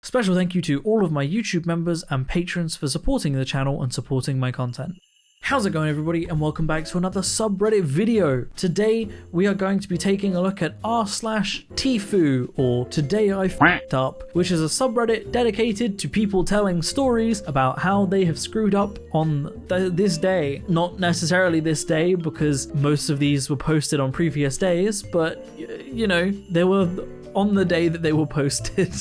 Special thank you to all of my YouTube members and patrons for supporting the channel and supporting my content. How's it going, everybody, and welcome back to another subreddit video. Today we are going to be taking a look at r/TIFU, or Today I F***ed Up, which is a subreddit dedicated to people telling stories about how they have screwed up on this day. Not necessarily this day, because most of these were posted on previous days, but you know, they were on the day that they were posted.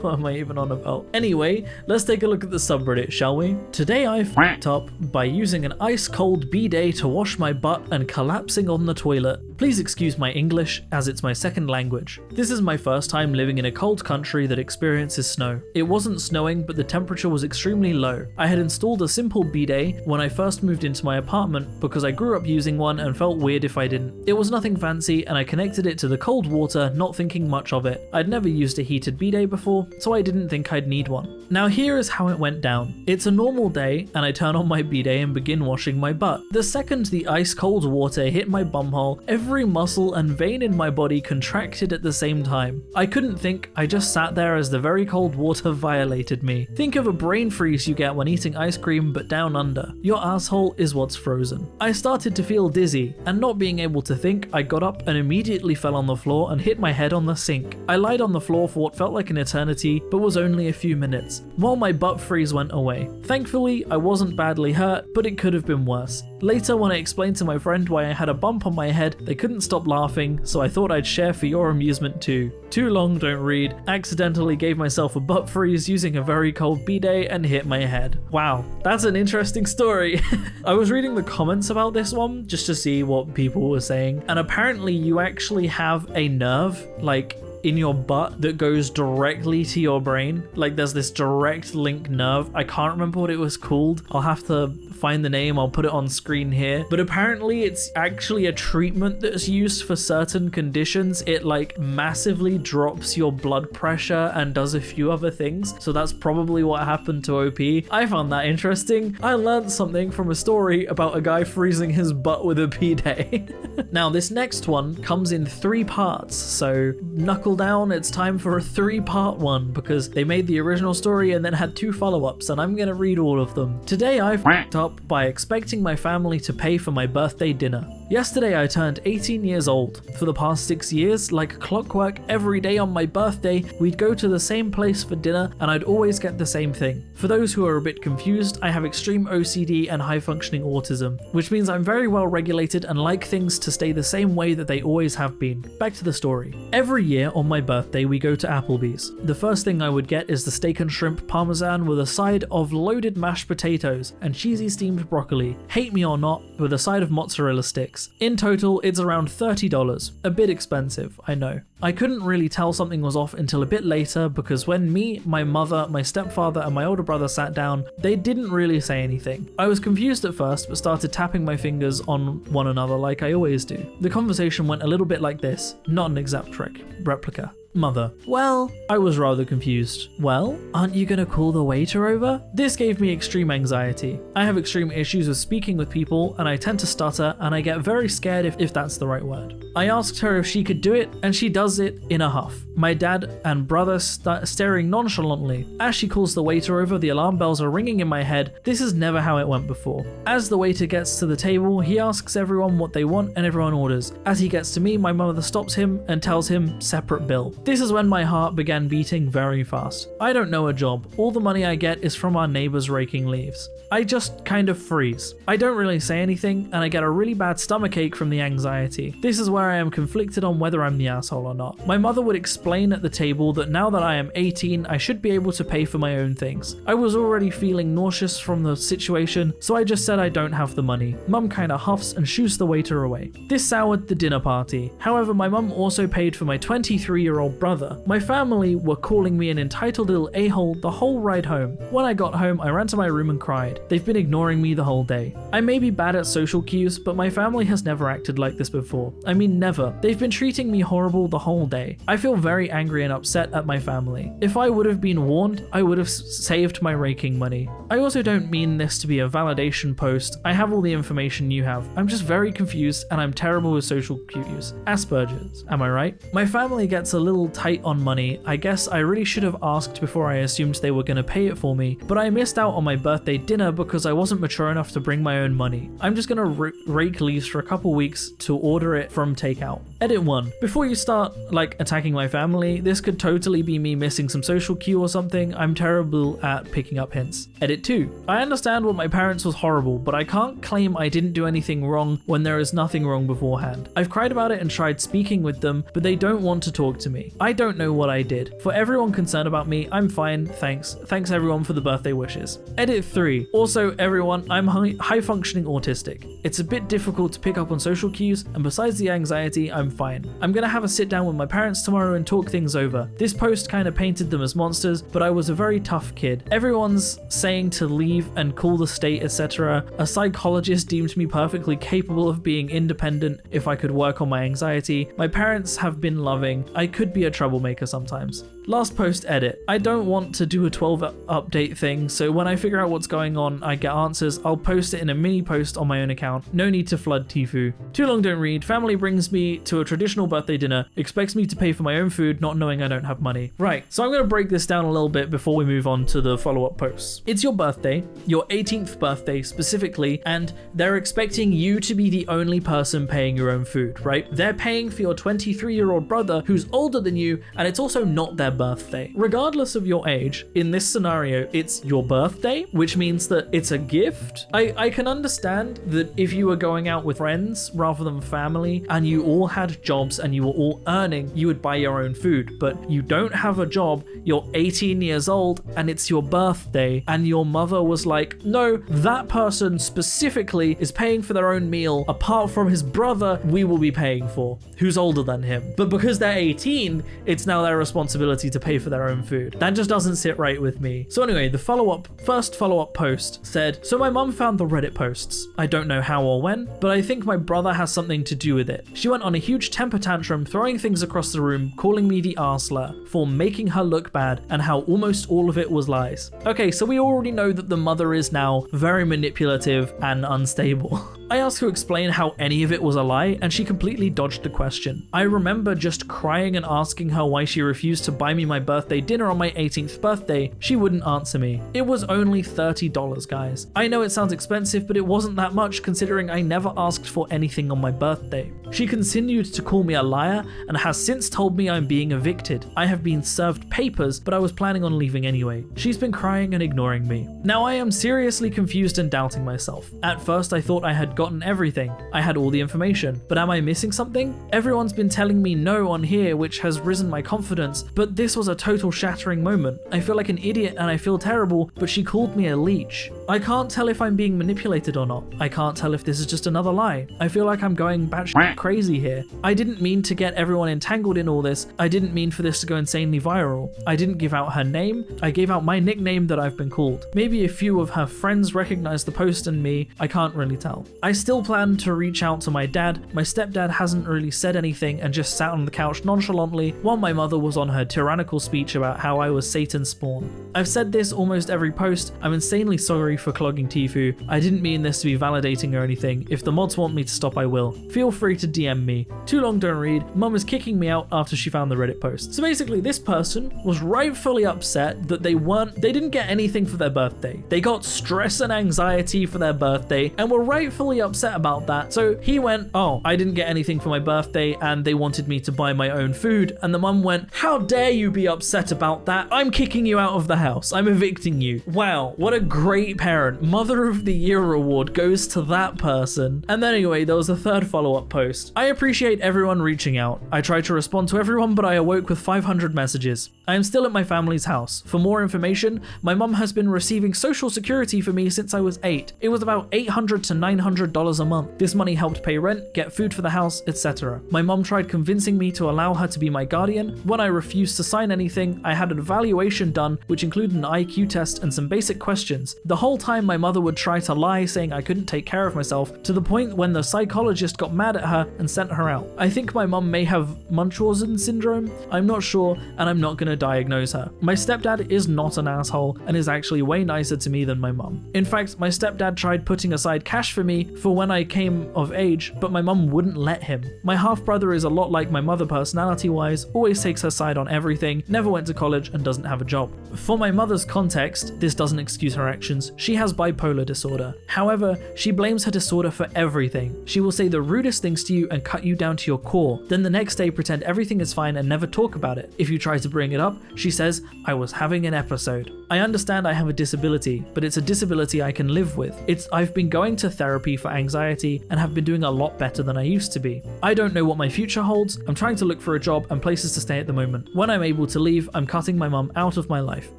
What am I even on about? Anyway, let's take a look at the subreddit, shall we? Today I f***ed up by using an ice cold bidet to wash my butt and collapsing on the toilet. Please excuse my English, as it's my second language. This is my first time living in a cold country that experiences snow. It wasn't snowing, but the temperature was extremely low. I had installed a simple bidet when I first moved into my apartment because I grew up using one and felt weird if I didn't. It was nothing fancy, and I connected it to the cold water, not thinking much of it. I'd never used a heated bidet before, so I didn't think I'd need one. Now here is how it went down. It's a normal day, and I turn on my bidet and begin washing my butt. The second the ice cold water hit my bumhole, every muscle and vein in my body contracted at the same time. I couldn't think, I just sat there as the very cold water violated me. Think of a brain freeze you get when eating ice cream but down under. Your asshole is what's frozen. I started to feel dizzy, and not being able to think, I got up and immediately fell on the floor and hit my head on the sink. I lied on the floor for what felt like an eternity, but was only a few minutes, while my butt freeze went away. Thankfully, I wasn't badly hurt, but it could have been worse. Later, when I explained to my friend why I had a bump on my head, they couldn't stop laughing, so I thought I'd share for your amusement too. Too long, don't read. Accidentally gave myself a butt freeze using a very cold bidet and hit my head. Wow, that's an interesting story. I was reading the comments about this one just to see what people were saying, and apparently you actually have a nerve, like, in your butt that goes directly to your brain. Like, there's this direct link nerve. I can't remember what it was called. I'll have to find the name, I'll put it on screen here. But apparently it's actually a treatment that's used for certain conditions. It like massively drops your blood pressure and does a few other things. So that's probably what happened to OP. I found that interesting. I learned something from a story about a guy freezing his butt with a bidet. Now this next one comes in 3 parts, so knuckle down, it's time for a 3-part one because they made the original story and then had 2 follow-ups, and I'm gonna read all of them. Today I f***ed up by expecting my family to pay for my birthday dinner. Yesterday I turned 18 years old. For the past 6 years, like clockwork, every day on my birthday, we'd go to the same place for dinner and I'd always get the same thing. For those who are a bit confused, I have extreme OCD and high-functioning autism, which means I'm very well regulated and like things to stay the same way that they always have been. Back to the story. Every year on my birthday, we go to Applebee's. The first thing I would get is the steak and shrimp parmesan with a side of loaded mashed potatoes and cheesy steamed broccoli. Hate me or not, with a side of mozzarella sticks. In total, it's around $30. A bit expensive, I know. I couldn't really tell something was off until a bit later because when me, my mother, my stepfather and my older brother sat down, they didn't really say anything. I was confused at first but started tapping my fingers on one another like I always do. The conversation went a little bit like this, not an exact replica. Mother: well, I was rather confused. Well, aren't you gonna call the waiter over? This gave me extreme anxiety. I have extreme issues with speaking with people and I tend to stutter and I get very scared if that's the right word. I asked her if she could do it and she does it in a huff. My dad and brother staring nonchalantly. As she calls the waiter over, the alarm bells are ringing in my head. This is never how it went before. As the waiter gets to the table, he asks everyone what they want and everyone orders. As he gets to me, my mother stops him and tells him separate bill. This is when my heart began beating very fast. I don't know a job. All the money I get is from our neighbors raking leaves. I just kind of freeze. I don't really say anything and I get a really bad stomachache from the anxiety. This is where I am conflicted on whether I'm the asshole or not. My mother would explain at the table that now that I am 18, I should be able to pay for my own things. I was already feeling nauseous from the situation, so I just said I don't have the money. Mum kinda huffs and shoos the waiter away. This soured the dinner party. However, my mum also paid for my 23-year-old brother. My family were calling me an entitled little a-hole the whole ride home. When I got home, I ran to my room and cried. They've been ignoring me the whole day. I may be bad at social cues, but my family has never acted like this before. I mean, never. They've been treating me horrible the whole day. I feel very angry and upset at my family. If I would have been warned, I would have saved my raking money. I also don't mean this to be a validation post. I have all the information you have. I'm just very confused and I'm terrible with social cues. Asperger's, am I right? My family gets a little little tight on money. I guess I really should have asked before I assumed they were gonna pay it for me, but I missed out on my birthday dinner because I wasn't mature enough to bring my own money. I'm just gonna rake leaves for a couple weeks to order it from takeout. Edit 1. Before you start attacking my family, this could totally be me missing some social cue or something. I'm terrible at picking up hints. Edit 2. I understand what my parents was horrible, but I can't claim I didn't do anything wrong when there is nothing wrong beforehand. I've cried about it and tried speaking with them, but they don't want to talk to me. I don't know what I did. For everyone concerned about me, I'm fine, thanks. Thanks everyone for the birthday wishes. Edit 3. Also, everyone, I'm high functioning autistic. It's a bit difficult to pick up on social cues, and besides the anxiety, I'm fine. I'm gonna have a sit down with my parents tomorrow and talk things over. This post kind of painted them as monsters, but I was a very tough kid. Everyone's saying to leave and call the state, etc. A psychologist deemed me perfectly capable of being independent if I could work on my anxiety. My parents have been loving. I could be a troublemaker sometimes. Last post edit. I don't want to do a 12 update thing, so when I figure out what's going on, I get answers, I'll post it in a mini post on my own account. No need to flood TIFU. Too long don't read. Family brings me to a traditional birthday dinner, expects me to pay for my own food, not knowing I don't have money. Right, so I'm going to break this down a little bit before we move on to the follow-up posts. It's your birthday, your 18th birthday specifically, and they're expecting you to be the only person paying your own food, right? They're paying for your 23-year-old brother who's older than you, and it's also not their birthday. Regardless of your age, in this scenario, it's your birthday, which means that it's a gift. I can understand that if you were going out with friends rather than family, and you all had jobs and you were all earning, you would buy your own food, but you don't have a job, you're 18 years old, and it's your birthday, and your mother was like, no, that person specifically is paying for their own meal, apart from his brother, we will be paying for, who's older than him. But because they're 18, it's now their responsibility to pay for their own food. That just doesn't sit right with me. So anyway, the first follow-up post said, so my mum found the Reddit posts. I don't know how or when, but I think my brother has something to do with it. She went on a huge temper tantrum, throwing things across the room, calling me the arsler for making her look bad, and how almost all of it was lies. Okay, so we already know that the mother is now very manipulative and unstable. I asked her to explain how any of it was a lie, and she completely dodged the question. I remember just crying and asking her why she refused to buy me my birthday dinner on my 18th birthday. She wouldn't answer me. It was only $30, guys. I know it sounds expensive, but it wasn't that much considering I never asked for anything on my birthday. She continued to call me a liar and has since told me I'm being evicted. I have been served papers, but I was planning on leaving anyway. She's been crying and ignoring me. Now I am seriously confused and doubting myself. At first I thought I had gotten everything. I had all the information, but am I missing something? Everyone's been telling me no on here, which has risen my confidence, but this was a total shattering moment. I feel like an idiot and I feel terrible, but she called me a leech. I can't tell if I'm being manipulated or not. I can't tell if this is just another lie. I feel like I'm going batshit crazy here. I didn't mean to get everyone entangled in all this. I didn't mean for this to go insanely viral. I didn't give out her name. I gave out my nickname that I've been called. Maybe a few of her friends recognized the post and me. I can't really tell. I still plan to reach out to my dad. My stepdad hasn't really said anything and just sat on the couch nonchalantly while my mother was on her tyrannical speech about how I was Satan's spawn. I've said this almost every post. I'm insanely sorry for clogging TIFU. I didn't mean this to be validating or anything. If the mods want me to stop, I will. Feel free to DM me. Too long don't read. Mum is kicking me out after she found the Reddit post. So basically this person was rightfully upset that they didn't get anything for their birthday. They got stress and anxiety for their birthday and were rightfully upset about that. So he went, oh, I didn't get anything for my birthday and they wanted me to buy my own food. And the mum went, how dare you be upset about that? I'm kicking you out of the house. I'm evicting you. Wow, what a great parent. Mother of the Year award goes to that person. And then anyway, there was a third follow-up post. I appreciate everyone reaching out. I tried to respond to everyone, but I awoke with 500 messages. I am still at my family's house. For more information, my mum has been receiving social security for me since I was 8. It was about $800 to $900 a month. This money helped pay rent, get food for the house, etc. My mum tried convincing me to allow her to be my guardian. When I refused to sign anything, I had an evaluation done, which included an IQ test and some basic questions. The whole time my mother would try to lie, saying I couldn't take care of myself, to the point when the psychologist got mad at her and sent her out. I think my mum may have Munchausen syndrome, I'm not sure, and I'm not gonna diagnose her. My stepdad is not an asshole and is actually way nicer to me than my mum. In fact, my stepdad tried putting aside cash for me for when I came of age, but my mum wouldn't let him. My half-brother is a lot like my mother personality-wise, always takes her side on everything, never went to college, and doesn't have a job. For my mother's context, this doesn't excuse her actions. She has bipolar disorder. However, she blames her disorder for everything. She will say the rudest things to you and cut you down to your core, then the next day pretend everything is fine and never talk about it. If you try to bring it up, she says, "I was having an episode." I understand I have a disability, but it's a disability I can live with. I've been going to therapy for anxiety and have been doing a lot better than I used to be. I don't know what my future holds. I'm trying to look for a job and places to stay at the moment. When I'm able to leave, I'm cutting my mum out of my life.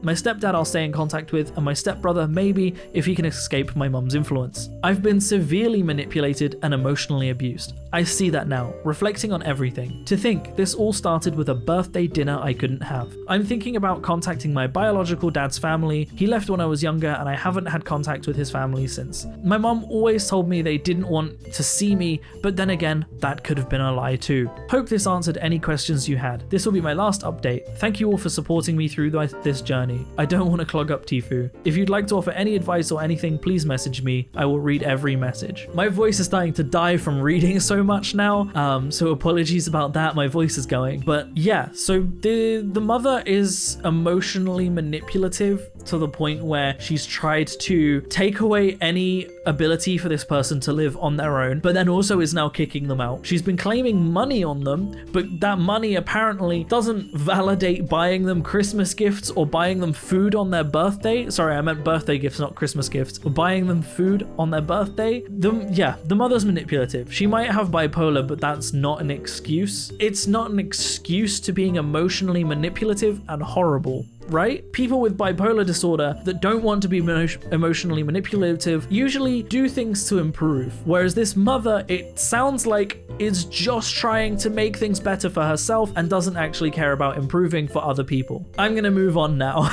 My stepdad I'll stay in contact with, and my stepbrother maybe if he can escape my mum's influence. I've been severely manipulated and emotionally abused. I see that now, reflecting on everything. To think this all started with a birthday dinner I couldn't have. I'm thinking about contacting my biological dad's family. He left when I was younger and I haven't had contact with his family since. My mum always told me they didn't want to see me, but then again, that could have been a lie too. Hope this answered any questions you had. This will be my last update. Thank you all for supporting me through this journey. I don't want to clog up TIFU. If you'd like to offer any advice or anything, please message me. I will read every message. My voice is starting to die from reading so much now, so apologies about that. My voice is going. But yeah, so the mother is emotionally manipulative to the point where she's tried to take away any ability for this person to live on their own, but then also is now kicking them out. She's been claiming money on them, but that money apparently doesn't validate buying them Christmas gifts or buying them food on their birthday. Sorry, I meant birthday gifts, not Christmas gifts. Or buying them food on their birthday. The mother's manipulative. She might have bipolar, but that's not an excuse. It's not an excuse to being emotionally manipulative and horrible. Right? People with bipolar disorder that don't want to be emotionally manipulative usually do things to improve. Whereas this mother, it sounds like is just trying to make things better for herself and doesn't actually care about improving for other people. I'm gonna move on now.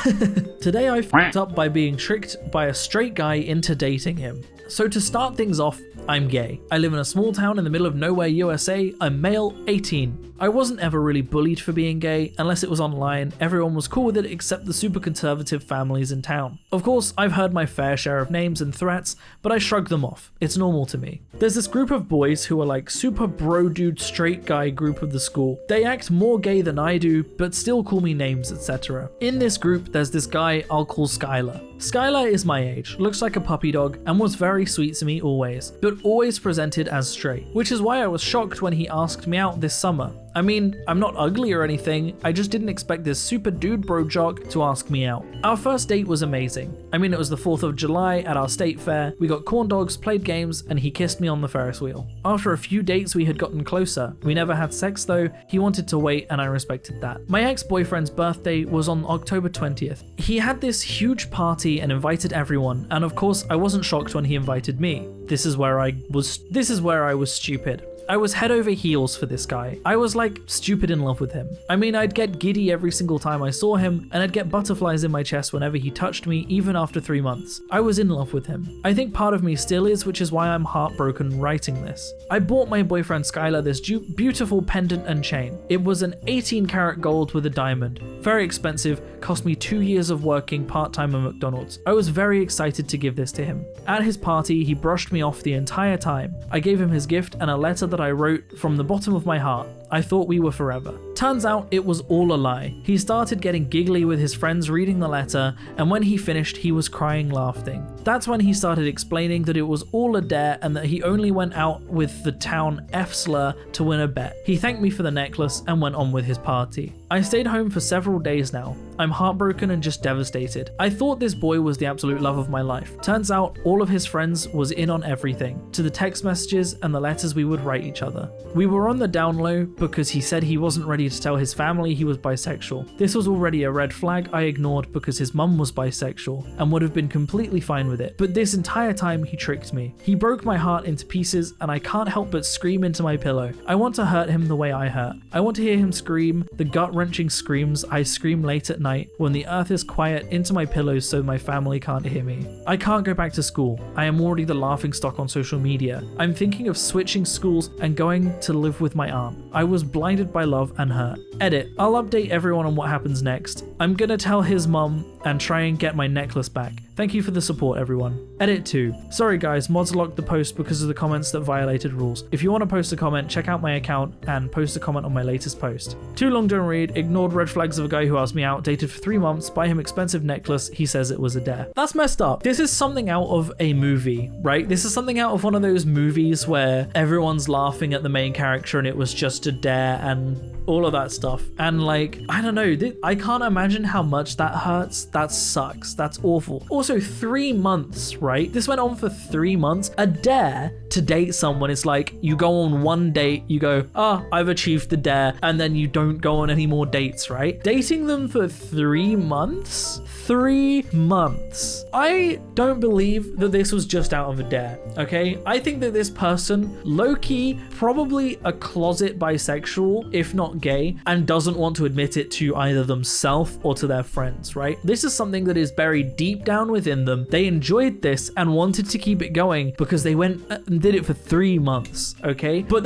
Today I fucked up by being tricked by a straight guy into dating him. So to start things off, I'm gay. I live in a small town in the middle of nowhere, USA. I'm male, 18. I wasn't ever really bullied for being gay, unless it was online. Everyone was cool with it except the super conservative families in town. Of course, I've heard my fair share of names and threats, but I shrug them off. It's normal to me. There's this group of boys who are like super bro dude straight guy group of the school. They act more gay than I do, but still call me names, etc. In this group, there's this guy I'll call Skylar. Skylar is my age, looks like a puppy dog, and was very sweet to me always, but always presented as straight, which is why I was shocked when he asked me out this summer. I mean, I'm not ugly or anything, I just didn't expect this super dude bro jock to ask me out. Our first date was amazing. I mean, it was the 4th of July at our state fair, we got corn dogs, played games, and he kissed me on the Ferris wheel. After a few dates we had gotten closer. We never had sex though, he wanted to wait and I respected that. My ex-boyfriend's birthday was on October 20th. He had this huge party and invited everyone, and of course I wasn't shocked when he invited me. This is where I was stupid. I was head over heels for this guy. I was like stupid in love with him. I mean, I'd get giddy every single time I saw him, and I'd get butterflies in my chest whenever he touched me, even after 3 months. I was in love with him. I think part of me still is, which is why I'm heartbroken writing this. I bought my boyfriend Skylar this beautiful pendant and chain. It was an 18 karat gold with a diamond. Very expensive, cost me 2 years of working part-time at McDonald's. I was very excited to give this to him. At his party, he brushed me off the entire time. I gave him his gift and a letter that I wrote from the bottom of my heart. I thought we were forever. Turns out it was all a lie. He started getting giggly with his friends reading the letter, and when he finished, he was crying laughing. That's when he started explaining that it was all a dare and that he only went out with the town F-slur to win a bet. He thanked me for the necklace and went on with his party. I stayed home for several days now. I'm heartbroken and just devastated. I thought this boy was the absolute love of my life. Turns out all of his friends was in on everything, to the text messages and the letters we would write each other. We were on the down low, because he said he wasn't ready to tell his family he was bisexual. This was already a red flag I ignored because his mum was bisexual and would have been completely fine with it. But this entire time he tricked me. He broke my heart into pieces and I can't help but scream into my pillow. I want to hurt him the way I hurt. I want to hear him scream, the gut-wrenching screams I scream late at night when the earth is quiet into my pillows so my family can't hear me. I can't go back to school. I am already the laughingstock on social media. I'm thinking of switching schools and going to live with my aunt. I was blinded by love and hurt. Edit. I'll update everyone on what happens next. I'm gonna tell his mum and try and get my necklace back. Thank you for the support, everyone. Edit 2. Sorry guys, mods locked the post because of the comments that violated rules. If you want to post a comment, check out my account and post a comment on my latest post. Too long don't read, ignored red flags of a guy who asked me out, dated for 3 months, buy him expensive necklace, he says it was a dare. That's messed up. This is something out of a movie, right? This is something out of one of those movies where everyone's laughing at the main character and it was just a dare and all of that stuff. And like, I don't know, I can't imagine how much that hurts. That sucks. That's awful. Also, 3 months, right? This went on for 3 months. A dare to date someone is like, you go on one date, you go, I've achieved the dare, and then you don't go on any more dates, right? Dating them for 3 months? 3 months. I don't believe that this was just out of a dare, okay? I think that this person, low-key, probably a closet bisexual, if not gay, and doesn't want to admit it to either themselves or to their friends, right? This is something that is buried deep down within them. They enjoyed this and wanted to keep it going because they went and did it for 3 months, okay? But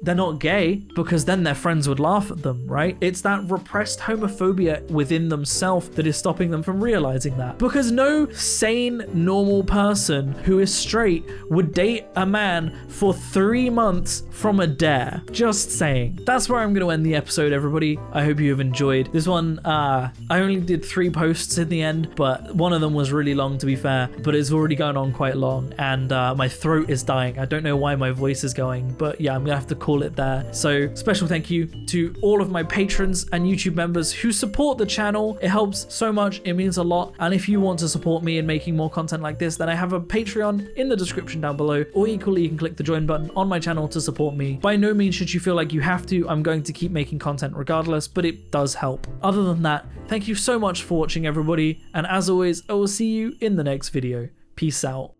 they're not gay because then their friends would laugh at them, right? It's that repressed homophobia within themselves that is stopping them from realizing that. Because no sane, normal person who is straight would date a man for 3 months from a dare. Just saying. That's where I'm going to end the episode, everybody. I hope you have enjoyed. This one, I only did 3 posts in the end, but one of them was really long, to be fair, but it's already gone on quite long, and my throat is dying. I don't know why my voice is going, but yeah, I'm going to have to call it there. So special thank you to all of my patrons and YouTube members who support the channel. It helps so much. It means a lot. And if you want to support me in making more content like this, then I have a Patreon in the description down below, or equally you can click the join button on my channel to support me. By no means should you feel like you have to. I'm going to keep making content regardless, but it does help. Other than that, thank you so much for watching, everybody. And as always, I will see you in the next video. Peace out.